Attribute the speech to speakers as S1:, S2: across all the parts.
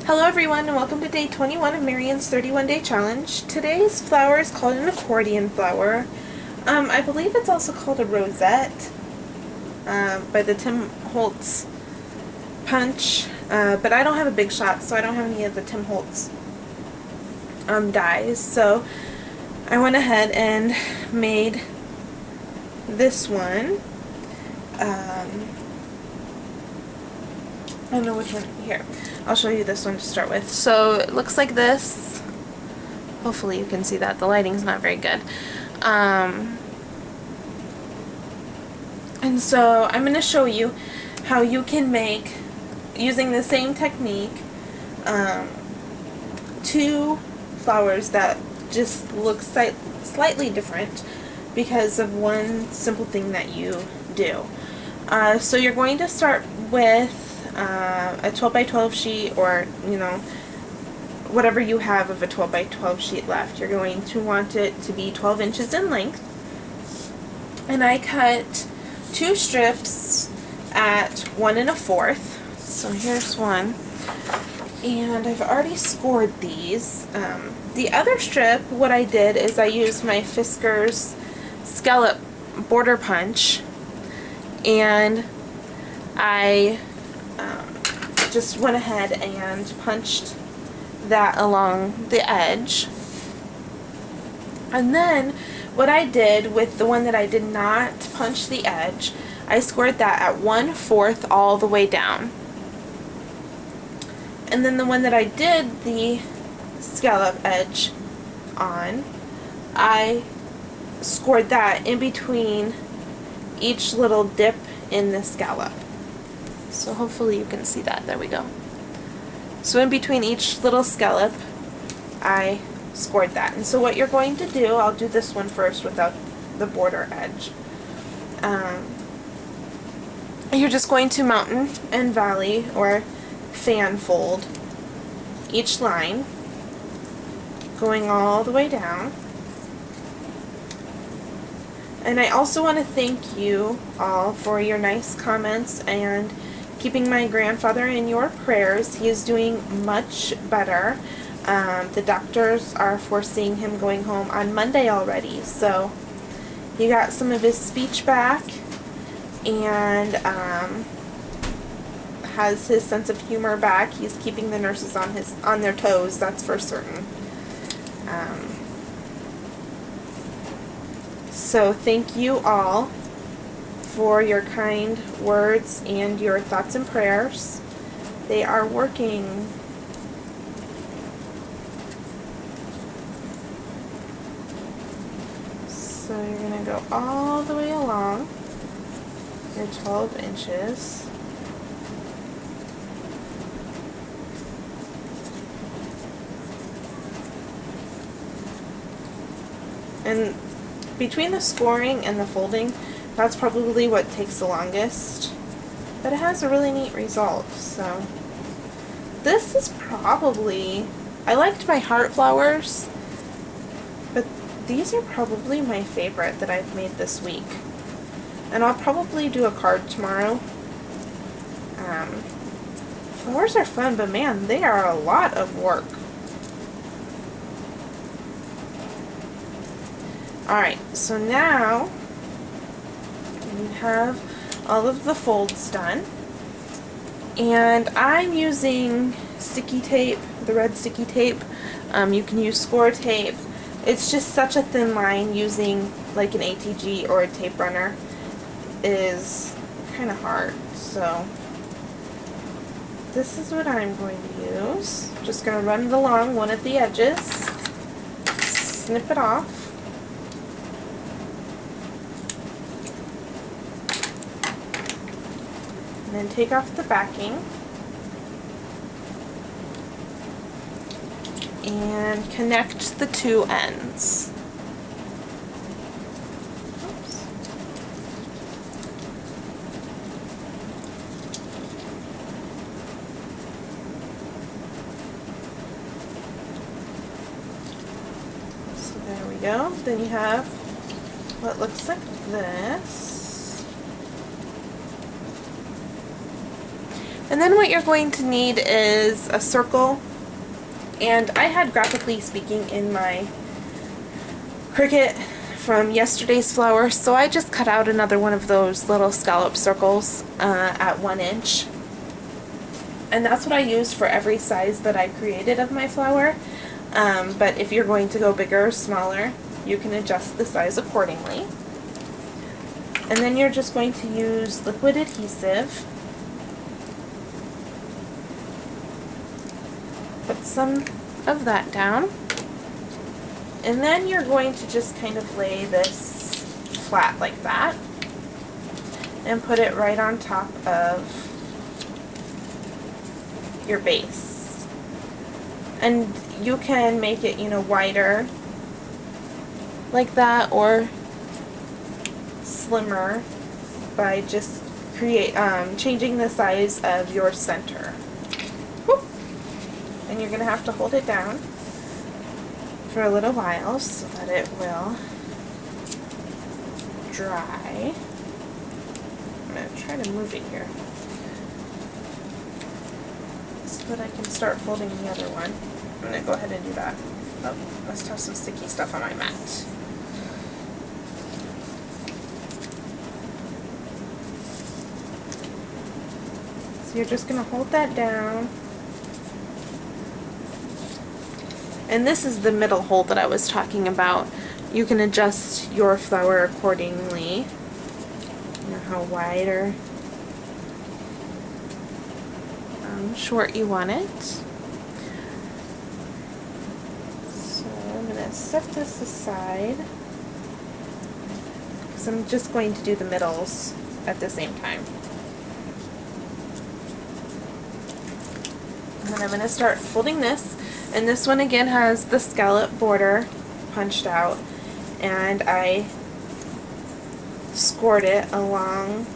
S1: Hello everyone and welcome to day 21 of Marian's 31-day challenge. Today's flower is called an accordion flower. I believe it's also called a rosette by the Tim Holtz punch, but I don't have a big shot, so I don't have any of the Tim Holtz dies. So I went ahead and made this one. I don't know which one. Here, I'll show you this one to start with. So it looks like this. Hopefully you can see that. The lighting's not very good. And so I'm going to show you how you can make, using the same technique, two flowers that just look slightly different because of one simple thing that you do. So you're going to start with a 12 by 12 sheet, or whatever you have of a 12 by 12 sheet left. You're going to want it to be 12 inches in length, and I cut two strips at 1 1/4. So here's one, and I've already scored these. The other strip, what I did is I used my Fiskars scallop border punch, and I just went ahead and punched that along the edge. And then what I did with the one that I did not punch the edge, I scored that at 1/4 all the way down. And then the one that I did the scallop edge on, I scored that in between each little dip in the scallop. So hopefully you can see that. There we go. So in between each little scallop, I scored that. And so what you're going to do, I'll do this one first without the border edge. You're just going to mountain and valley, or fan fold, each line, going all the way down. And I also want to thank you all for your nice comments and keeping my grandfather in your prayers. He is doing much better. The doctors are foreseeing him going home on Monday already, so he got some of his speech back and has his sense of humor back. He's keeping the nurses on their toes, that's for certain. So thank you all for your kind words and your thoughts and prayers. They are working. So you're going to go all the way along your 12 inches. And between the scoring and the folding, that's probably what takes the longest, but it has a really neat result. So this is probably, I liked my heart flowers, but these are probably my favorite that I've made this week. And I'll probably do a card tomorrow. Flowers are fun, but man, they are a lot of work. Alright, so now we have all of the folds done, and I'm using sticky tape, the red sticky tape. You can use score tape. It's just such a thin line. Using like an ATG or a tape runner is kind of hard, so this is what I'm going to use. Just going to run it along one of the edges, snip it off. And then take off the backing and connect the two ends. Oops. So there we go. Then you have what looks like this. And then what you're going to need is a circle. And I had Graphically Speaking in my Cricut from yesterday's flower, so I just cut out another one of those little scallop circles at 1 inch. And that's what I used for every size that I created of my flower. But if you're going to go bigger or smaller, you can adjust the size accordingly. And then you're just going to use liquid adhesive. Put some of that down. And then you're going to just kind of lay this flat like that and put it right on top of your base. And you can make it, you know, wider like that or slimmer by just changing the size of your center. Whoop. And you're going to have to hold it down for a little while so that it will dry. I'm going to try to move it here so that I can start folding the other one. I'm going to go ahead and do that. Oh, must have some sticky stuff on my mat. So you're just going to hold that down. And this is the middle hole that I was talking about. You can adjust your flower accordingly. You know how wide or short you want it. So I'm going to set this aside because I'm just going to do the middles at the same time. And then I'm going to start folding this. And this one again has the scallop border punched out, and I scored it along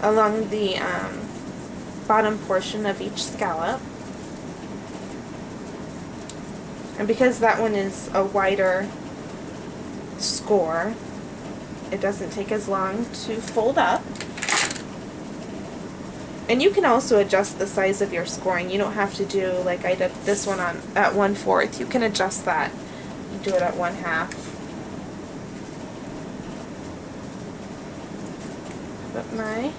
S1: the bottom portion of each scallop. And because that one is a wider score, it doesn't take as long to fold up. And you can also adjust the size of your scoring. You don't have to do like I did this one at 1/4. You can adjust that. You do it at 1/2. Put my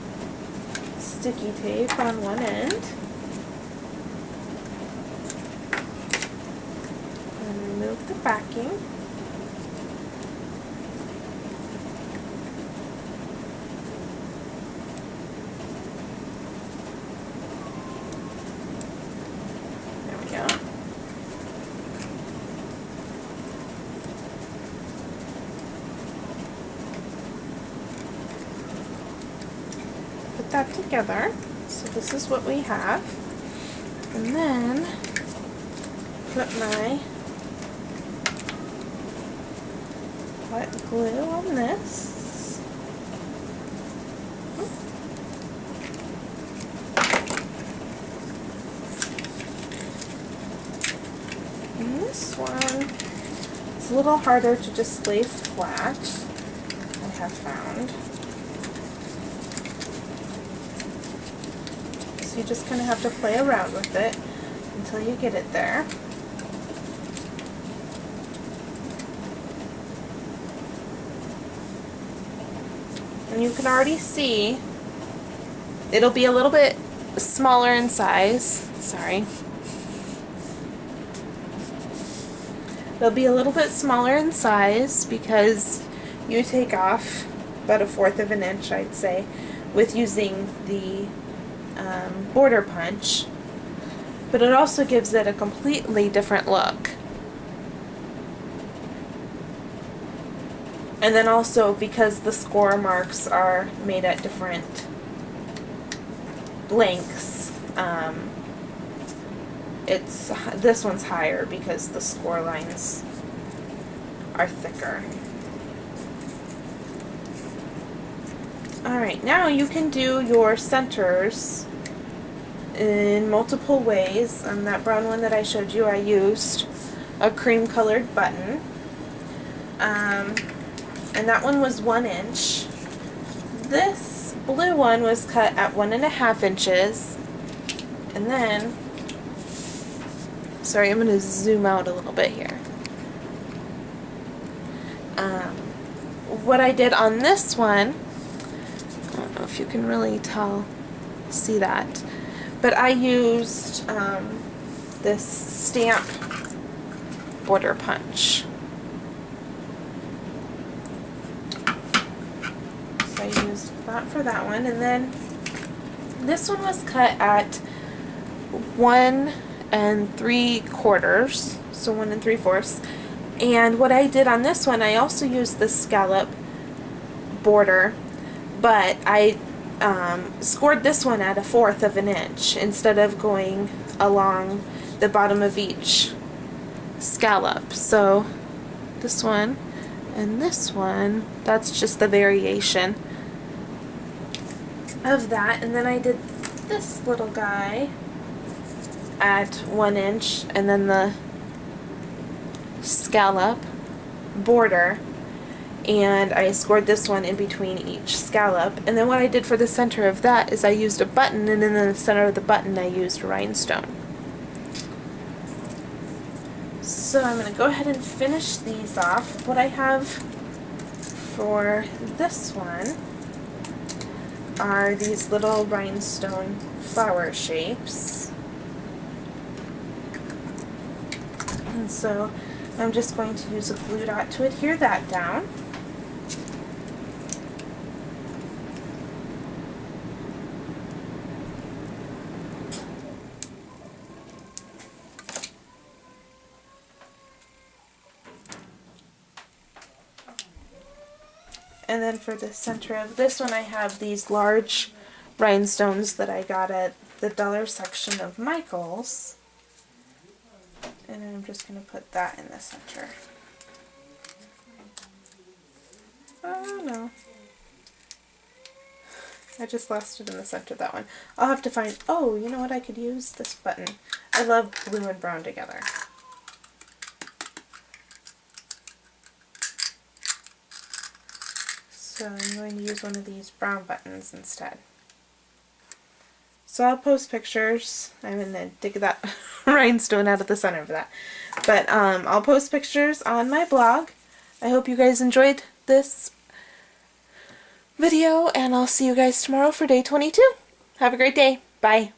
S1: sticky tape on one end. And remove the backing. Put that together. So this is what we have. And then put my hot glue on this. And this one is a little harder to just lay flat, I have found. So you just kind of have to play around with it until you get it there. And you can already see it'll be a little bit smaller in size. Sorry. It'll be a little bit smaller in size because you take off about 1/4 of an inch, I'd say, with using the border punch. But it also gives it a completely different look. And then also because the score marks are made at different lengths, this one's higher because the score lines are thicker. Alright, now you can do your centers in multiple ways. On that brown one that I showed you, I used a cream colored button. and that one was 1 inch. This blue one was cut at 1.5 inches, and then, sorry, I'm going to zoom out a little bit here. What I did on this one, I don't know if you can really see that, but I used this stamp border punch. So I used that for that one, and then this one was cut at 1 3/4, so 1 3/4. And what I did on this one, I also used the scallop border, but I scored this one at 1/4 of an inch instead of going along the bottom of each scallop. So this one and this one, that's just the variation of that. And then I did this little guy at 1 inch, and then the scallop border, and I scored this one in between each scallop. And then what I did for the center of that is I used a button, and in the center of the button I used rhinestone. So I'm going to go ahead and finish these off. What I have for this one are these little rhinestone flower shapes. And so I'm just going to use a glue dot to adhere that down. And then for the center of this one, I have these large rhinestones that I got at the dollar section of Michael's. And I'm just going to put that in the center. Oh no. I just lost it in the center of that one. I'll have to find, oh, you know what, I could use this button. I love blue and brown together. So I'm going to use one of these brown buttons instead. So I'll post pictures. I'm going to dig that rhinestone out of the center of that. But I'll post pictures on my blog. I hope you guys enjoyed this video, and I'll see you guys tomorrow for day 22. Have a great day. Bye.